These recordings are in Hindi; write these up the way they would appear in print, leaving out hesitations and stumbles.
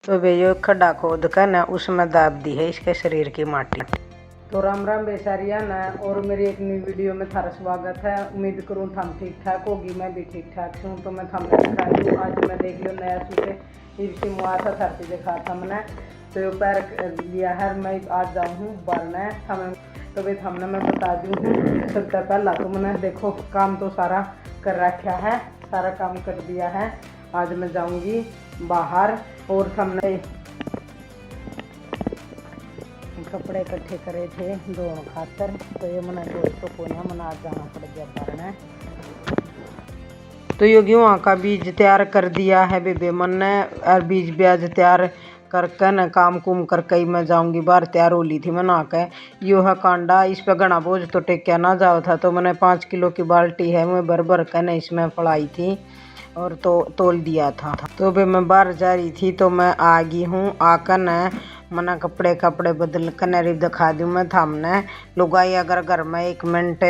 तो वे यो खड्डा खोद कर न उसमें दाब दी है इसके शरीर की माटी। तो राम राम बेचारिया न, और मेरी एक नई वीडियो में थारा स्वागत है। उम्मीद करूँ थम ठीक ठाक होगी, मैं भी ठीक ठाक हूँ। तो मैं थमने दिखा दूँ आज मैं देख लो नया सूटे इसकी मुआ था धरती दिखा था मैंने। तो ये पैर लिया है, मैं आज जाऊँ हूँ बारना थमें। तो भाई थमने मैं बता दूँ सबसे पहला तो मैंने देखो काम तो सारा कर रखा है, सारा काम कर दिया है। आज मैं जाऊँगी बाहर और हमने कपड़े इकट्ठे करे थे दोनों खातर। तो ये मना दोस्तों को ना मना आज जाना पड़ गया बारना। तो यो गेहूँ का बीज तैयार कर दिया है बेबे मन ने, और बीज ब्याज तैयार करके न काम कुम करके मैं जाऊंगी बाहर। तैयार हो ली थी मैं नहा के। यो है कांडा, इस पे घना बोझ तो टेक्या ना जाओ था। तो मैंने 5 किलो की बाल्टी है मैं भर भर के न इसमें पड़ाई थी और तो तोल दिया था। तो भाई मैं बाहर जा रही थी तो मैं आ गई हूँ। आकर न मना कपड़े बदल कर नरीब दिखा दूँ मैं थामने। लुगाई अगर घर में 1 मिनट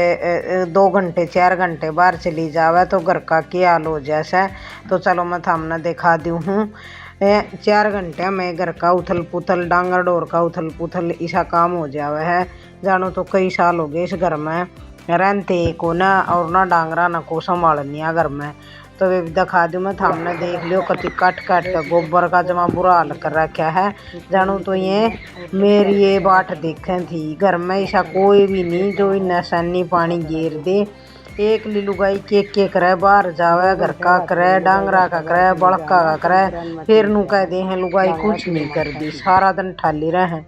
2 घंटे 4 घंटे बाहर चली जावे तो घर का क्या हाल हो जैसा। तो चलो मैं थामने दिखा दूँ हूँ। 4 घंटे में घर का उथल पुथल डांगर डोर का उथल पुथल ऐसा काम हो जावे है। जानो तो कई साल हो गए इस घर में रहते को ना, और ना डांगरा ना को संभालनी घर में। तो वे दिखा दूँ मैं थामने देख लियो कति काट कर गोबर का जमा बुरा हाल कर रखा है। जानू तो ये मेरी ये बाट देखें थी घर में ऐसा कोई भी नहीं जो नशानी पानी घेर दे। एक लुगाई के करे बाहर जावे घर का करे डांगरा का करे बड़का का करे, फिर नु कह दे हैं लुगाई कुछ नहीं कर दी सारा दिन ठाली रहे।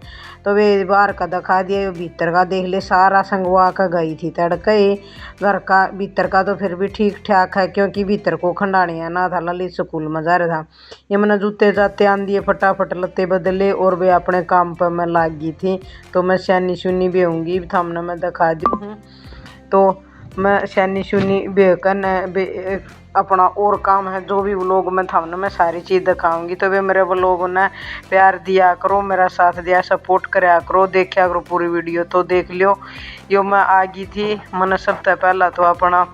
तो वे बाहर का दिखा दिया, भीतर का देख ले सारा संगवा का गई थी तड़के। घर का भीतर का तो फिर भी ठीक ठाक है क्योंकि भीतर को खंडानिया ना था, ललित स्कूल में जा रहा था। ये मैंने जूते जाते आन दिए फटाफट लत्ते बदले और वे अपने काम पर मैं लाग गई थी। तो मैं सैनी सुनी भी होंगी थामने मैं दिखा दी हूँ। तो मैं सैनी सुनी बेकन अपना और काम है जो भी व्लॉग में थामने मैं सारी चीज़ दिखाऊंगी। तो वे मेरे व्लॉग ने प्यार दिया करो, मेरा साथ दिया, सपोर्ट कराया करो, देखा करो पूरी वीडियो। तो देख लियो यो मैं आ गई थी। मैंने सबसे पहला तो अपना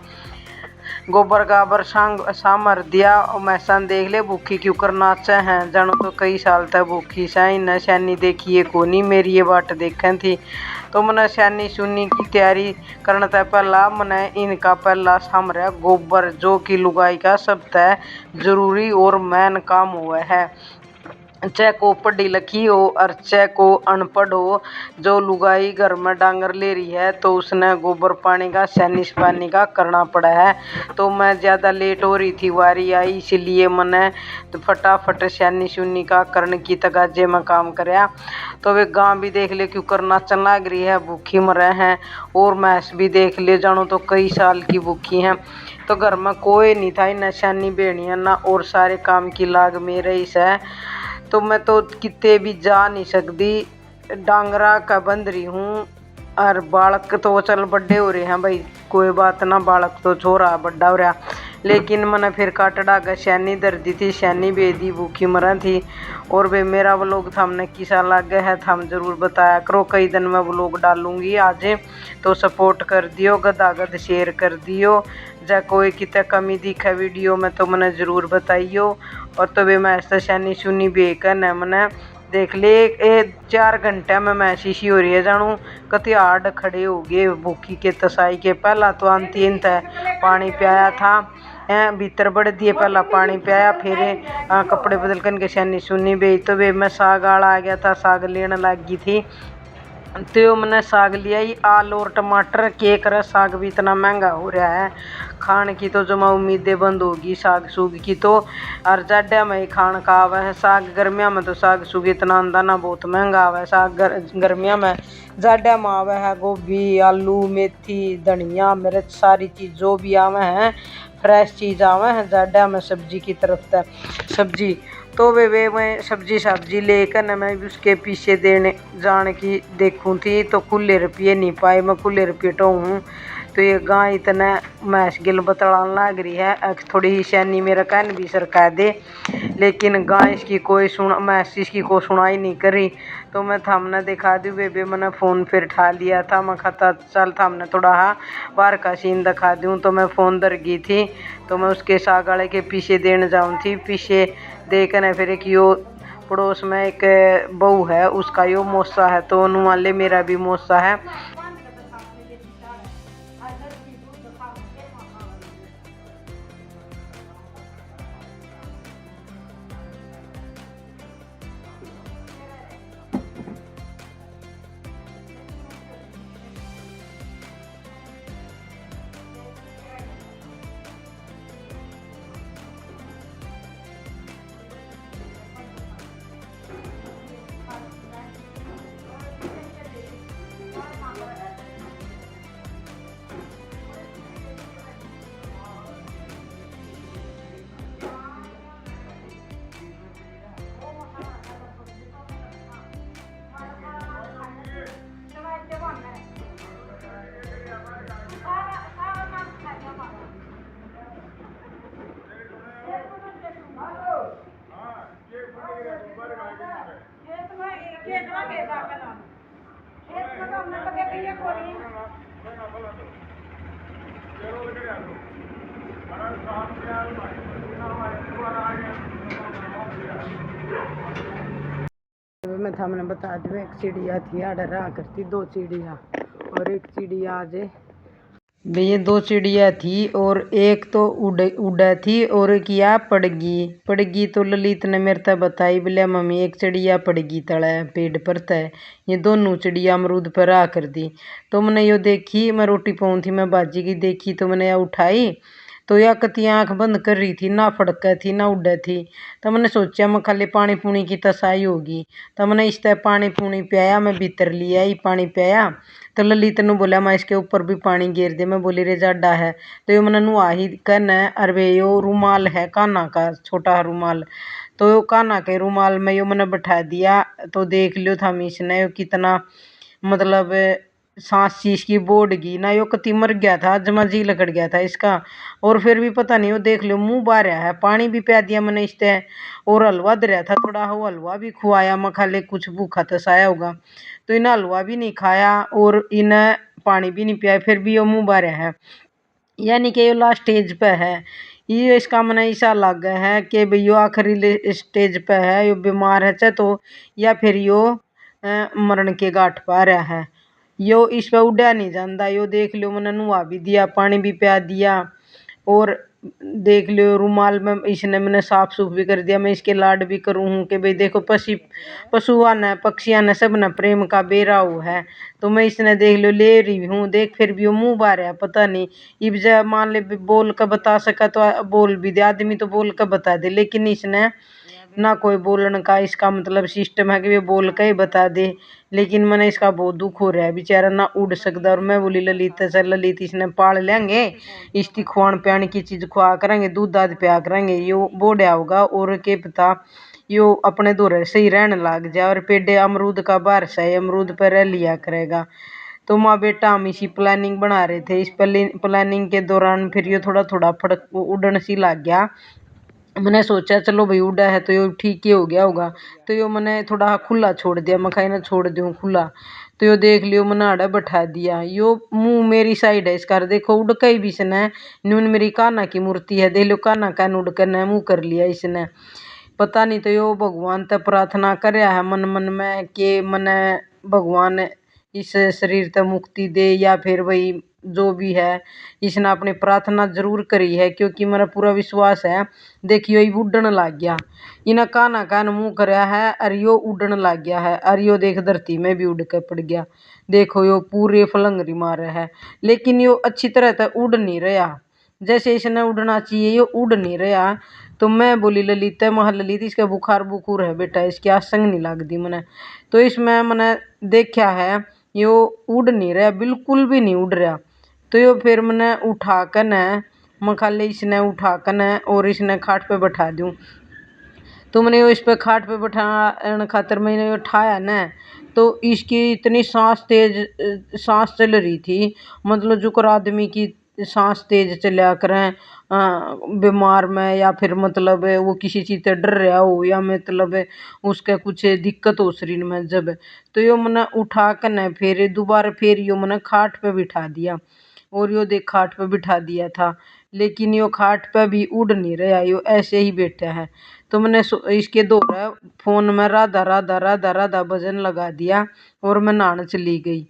गोबर गाबर सामर दिया और मैसान देख ले भूखी क्यों करना अच्छा है। जानो तो कई साल तक भूखी साई न सैनी देखिए कोनी मेरी ये बाट देखें थी। तो मैंने सैनी सुनी की तैयारी करना था। पहला मैंने इनका पहला सामर गोबर जो कि लुगाई का सबसे जरूरी और मेन काम हुआ है। चाहे को पढ़ी लिखी हो और चाहे को अनपढ़ हो, जो लुगाई घर में डांगर ले रही है तो उसने गोबर पानी का सैनिस पानी का करना पड़ा है। तो मैं ज़्यादा लेट हो रही थी वारी आई, इसलिए मैंने तो फटाफट सैनी सुनी का करने की तगाजे में काम कराया। तो वे गांव भी देख ले क्यों करना चल लग रही है, भूखी मरे हैं। और मैस भी देख ले जानो तो कई साल की भूखी हैं। तो घर में कोई नहीं था न सैनी बेड़ियाँ ना, और सारे काम की लाग मेरे ही है। तो मैं तो कितने भी जा नहीं सकती, डांगरा का बंद रही हूँ। और बालक तो चल बड़े हो रहे हैं भाई, कोई बात ना, बालक तो छोरा बड़ा हो रहा। लेकिन मैंने फिर काट डागा सैनी दर्दी थी, सैनी बेदी भूखी मरा थी। और वे मेरा व्लॉग थामने किसा लग गया है थम जरूर बताया करो। कई दिन में व्लॉग डालूंगी आज, तो सपोर्ट कर दियो, गदागद शेयर कर दियो। जा कोई कितने कमी दिखे वीडियो में तो मैंने ज़रूर बताइयो। और तो वे मैं ऐसा सैनी सुनी बेकन है मैंने देख ले 4 घंटे में मैं शीशी हो रही है। जानू कति हार्ड खड़े हो गए भूखी के तसाई के। पहला तो अंतिम था पानी पियाया था भीतर बढ़ दिए, पहला पानी पियाया फिर कपड़े बदल कर के सैनी सुनी बे। तो वे मैं साग आड़ा आ गया था, साग लेने लग गई थी। तो मैंने साग लिया ही आलू और टमाटर के कर। साग भी इतना महंगा हो रहा है, खान की तो जमा उम्मीदें बंद होगी साग सूग की। तो और जाड्या में ही खान का आवा है साग, गर्मिया में तो साग सूग इतना अंदाना बहुत महंगा आवा है। साग गर्मिया में जाड्या में आवा है गोभी आलू मेथी धनिया मिर्च सारी चीज़ जो भी आवे हैं फ्रेश चीज़ आवे हैं जाड्या में सब्जी की तरफ तक सब्जी। तो वे मैं सब्जी लेकर न मैं उसके पीछे देने जाने की देखूँ थी। तो खुले रुपये नहीं पाए, मैं खुले रुपये तो हूँ। तो ये गाय इतना मैस गिल बतलाने लग रही है, थोड़ी ही सैनी मेरा कहन भी सरका दे। लेकिन गाय इसकी कोई मैस इसकी को सुनाई नहीं करी। तो मैं थामने दिखा दूँ बेबे, मैंने फ़ोन फिर ठा लिया था। मैं खाता चल थामने थोड़ा बाहर का सीन दिखा दूँ। तो मैं फ़ोन दर गई थी, तो मैं उसके साग वाले के पीछे देने जाऊँ थी। पीछे देखने फिर एक यो पड़ोस में एक बहू है, उसका यो मौसा है, तो नुमाले मेरा भी मौसा है। मैं था मैंने बता दूँ, एक चिड़िया थी आड़ रहा करती, दो चिड़िया और एक चिड़िया आज भैया, दो चिड़िया थी और एक तो उड़ा थी और किया पड़गी तो ललित ने मेरे तक बताई, बोले मम्मी एक चिड़िया पड़गी तले पेड़ पर तय, ये दोनों चिड़िया अमरूद पर आ कर दी। तो मैंने यो देखी, मैं रोटी पाऊँ थी, मैं बाजी की देखी तो मैंने यह उठाई, तो यह कती आँख बंद कर रही थी, ना फड़क थी ना उड़ा थी। तो मैंने सोचा मैं खाली पानी पूनी की तसाई होगी, तो मैंने इस तरह पानी पूनी पियाया, मैं भीतर लिया ही पानी पियाया। तो ललित ने बोला मैं इसके ऊपर भी पानी गिर दे, मैं बोली रे जाडा है। तो यो मैंने नुआ ही कहना, अरे यो रूमाल है कान्हा का, छोटा रूमाल, तो यो कान्हा के रूमाल में यो मैंने बैठा दिया। तो देख लियो था इसने यो कितना मतलब सांस सी इसकी बोर्ड गई ना, यो कति मर गया था, जमा जी लकड़ गया था इसका। और फिर भी पता नहीं, वो देख लो मुंह बाहर है, पानी भी पिया दिया मैंने इससे, और हलवा दरिया था थोड़ा, हो हलवा भी खुआया, मैं खाले कुछ भूखा तसाया होगा, तो इन्हें हलवा भी नहीं खाया और इन्हें पानी भी नहीं पिया, फिर भी वो मुंह बाहर है, यानी कि ये लास्ट स्टेज पे है। ये इसका मन ऐसा लग गया है कि भाई यो आखिरी स्टेज पे है, यो बीमार है चाहे तो, या फिर यो मरण के घाट पा रहा है। यो इस पे उड़ा नहीं जाता, यो देख लो मैंने नुआ भी दिया, पानी भी पिया दिया, और देख लो रूमाल में इसने मैंने साफ सूफ भी कर दिया। मैं इसके लाड भी करूँ हूँ कि भाई देखो पशुआ ने पक्षियाँ ने सब ने प्रेम का बेराव है, तो मैं इसने देख लो ले रही हूँ, देख फिर भी वो मुँह बार है, पता नहीं इब जब मान ले बोल कर बता सका तो बोल भी दे, आदमी तो बोल कर बता दे, लेकिन इसने ना कोई बोलने का इसका मतलब सिस्टम है कि वे बोल के ही बता दे। लेकिन मैंने इसका बहुत दुख हो रहा है, बेचारा ना उड़ सकता। और मैं बोली ललित से, ललित इसने पाल लेंगे, इसकी खुआन प्यान की चीज खुआ करेंगे, दूध दाद पिया करेंगे, यो बोढ़ा होगा और के पता यो अपने दौरे से ही रहने लग जाए, और पेड़े अमरूद का बारिश है, अमरूद पर रह लिया करेगा। तो माँ बेटा हम इसी प्लानिंग बना रहे थे, इस प्लानिंग के दौरान फिर ये थोड़ा थोड़ा फड़क उड़न सी लग गया। मैंने सोचा चलो भाई उड़ा है तो यो ठीक ही हो गया होगा, तो यो मैंने थोड़ा खुला छोड़ दिया, मैं कहीं ना छोड़ दूँ खुला। तो यो देख लियो मैंने आड़ा बैठा दिया, यो मुंह मेरी साइड है इसका, देखो उड़ कई भी इसने, न्यून मेरी कान्हा की मूर्ति है, देख लो कान्हा का उड़ कर मुँह कर लिया इसने, पता नहीं। तो यो भगवान तक प्रार्थना कर रहा है मन मन में कि मने भगवान इस शरीर तक मुक्ति दे, या फिर वही जो भी है, इसने अपनी प्रार्थना जरूर करी है, क्योंकि मेरा पूरा विश्वास है। देखियो ये उड़न लग गया, इन्हें काना कान मुंह कराया है, और यो उड़न लग गया है, और यो देख धरती में भी उड़ के पड़ गया। देखो यो पूरे फलंगरी मार रहा है, लेकिन यो अच्छी तरह तक उड़ नहीं रहा जैसे इसने उड़ना चाहिए, यो उड़ नहीं रहा। तो मैं बोली ललित महा ललित इसका बुखार बुखूर है बेटा, इसकी आसंग नहीं लगती मैंने। तो इसमें मैंने देखा है यो उड़ नहीं रहा, बिल्कुल भी नहीं उड़ रहा। तो यो फिर मैंने उठा कर न, मैं खाली इसने उठा कर न और इसने खाट पे बैठा दूँ। तो मैंने यो इस पे खाट पे बैठाने खातर मैंने उठाया न, तो इसकी इतनी सांस तेज सांस चल रही थी, मतलब जो कर आदमी की सांस तेज चला करें बीमार में, या फिर मतलब वो किसी चीज से डर रहा हो, या मतलब उसके कुछ दिक्कत हो शरीर में जब। तो यो मैंने उठा कर न फिर दोबारा फिर यो मैंने खाट पे बिठा दिया, और यो देख खाट पे बिठा दिया था, लेकिन यो खाट पे भी उड़ नहीं रहा, यो ऐसे ही बैठा है। तो मैंने इसके दोहरा फोन में राधा राधा राधा राधा भजन लगा दिया और मैं नहाने चली गई।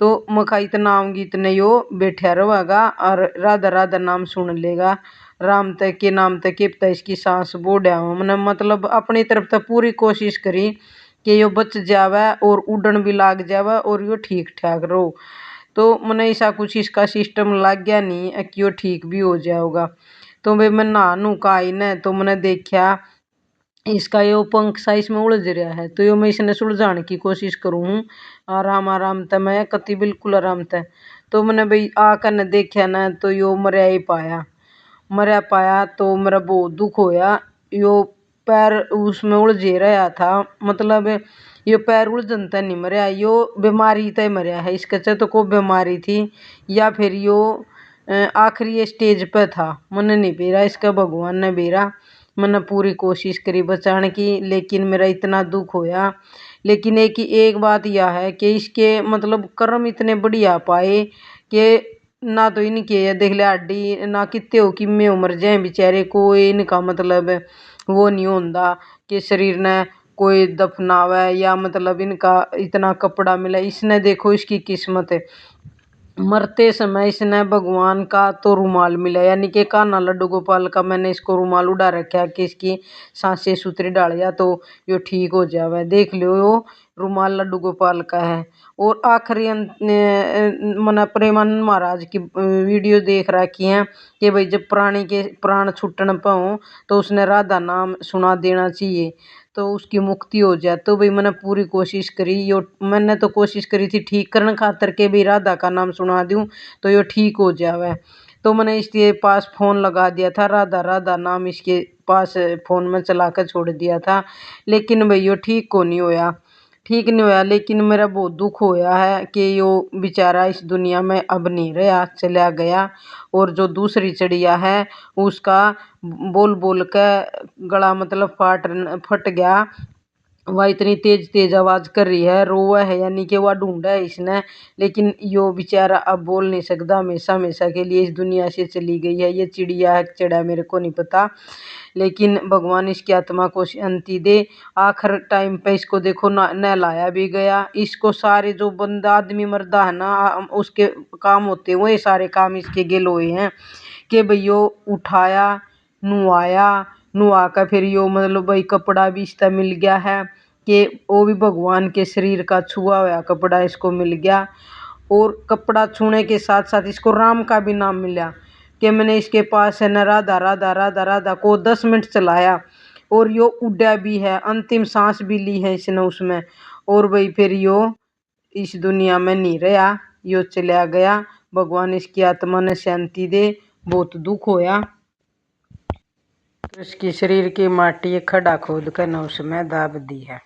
तो मखा इतना आऊंगी इतने यो बैठा रहेगा और राधा राधा नाम सुन लेगा। राम तक के नाम तक के पता इसकी सांस बोड़ा मैंने मतलब अपनी तरफ से पूरी कोशिश करी कि यो बच जावे और उड़न भी लाग जावे और यो ठीक ठाक रहो। तो मैंने ऐसा कुछ इसका सिस्टम लग गया नहीं कि यो ठीक भी हो जाएगा। तो भाई मैं नहा नू का आई न तो मैंने देखा इसका यो पंख सा इसमें उलझ रहा है। तो यो मैं इसने सुलझाने की कोशिश करूँ आराम आराम तक मैं कति बिल्कुल आराम तक। तो मैंने भाई आकर न देखा न तो यो मरिया ही पाया तो मेरा बहुत दुख होया। यो पैर उसमें उलझे रहा था मतलब यो पैर उलझन त नहीं मरिया यो बीमारी तय मरिया है। इसके चे तो कोई बीमारी थी या फिर यो आखिरी स्टेज पे था मैंने नहीं बेरा इसका भगवान ने बेरा। मैंने पूरी कोशिश करी बचाने की लेकिन मेरा इतना दुख होया। लेकिन एक बात यह है कि इसके मतलब कर्म इतने बढ़िया पाए कि ना तो इनके देख ले हड्डी ना कितने हो कि में उमर जाए बेचारे कोई इनका मतलब वो नहीं होता कि शरीर ने कोई दफनावे या मतलब इनका इतना कपड़ा मिला। इसने देखो इसकी किस्मत है मरते समय इसने भगवान का तो रुमाल मिला यानी कि कान्हा लड्डू गोपाल का मैंने इसको रुमाल उड़ा रखा कि इसकी सांसें सूत्री डाल या तो यो ठीक हो जावे। देख लो यो रुमाल लड्डू गोपाल का है। और आखिरी मैंने प्रेमानंद महाराज की वीडियो देख रखी है कि भाई जब प्राणी के प्राण छूटने पे हो तो उसने राधा नाम सुना देना चाहिए तो उसकी मुक्ति हो जाए। तो भाई मैंने पूरी कोशिश करी यो मैंने तो कोशिश करी थी ठीक करने खातर के भी राधा का नाम सुना दूं तो यो ठीक हो जावे। तो मैंने इसके पास फोन लगा दिया था राधा राधा नाम इसके पास फोन में चला कर छोड़ दिया था लेकिन भाई यो ठीक नहीं होया। लेकिन मेरा बहुत दुख होया है कि यो बेचारा इस दुनिया में अब नहीं रहा चला गया। और जो दूसरी चिड़िया है उसका बोल बोल के गला मतलब फट गया। वह इतनी तेज तेज आवाज कर रही है रोवा है यानी कि वह ढूंढा है इसने। लेकिन यो बेचारा अब बोल नहीं सकता हमेशा हमेशा के लिए इस दुनिया से चली गई है। ये चिड़िया है चिड़ा मेरे को नहीं पता लेकिन भगवान इसकी आत्मा को शांति दे। आखिर टाइम पे इसको देखो नहलाया भी गया। इसको सारे जो बंदा आदमी मर्दा है ना उसके काम होते हैं वही सारे काम इसके गिल हुए हैं कि भैया उठाया नुआ कर फिर यो मतलब भाई कपड़ा भी इसका मिल गया है कि वो भी भगवान के शरीर का छुआ हुआ कपड़ा इसको मिल गया। और कपड़ा छूने के साथ साथ इसको राम का भी नाम मिला कि मैंने इसके पास है न राधा राधा राधा राधा को 10 मिनट चलाया और यो उड़ा भी है अंतिम सांस भी ली है इसने उसमें। और भाई फिर यो इस दुनिया में नहीं रहा यो चला गया। भगवान इसकी आत्मा ने शांति दे। बहुत दुख होया। तो इसकी शरीर की माटी खड़ा खोद कर न उसमें दाब दी है।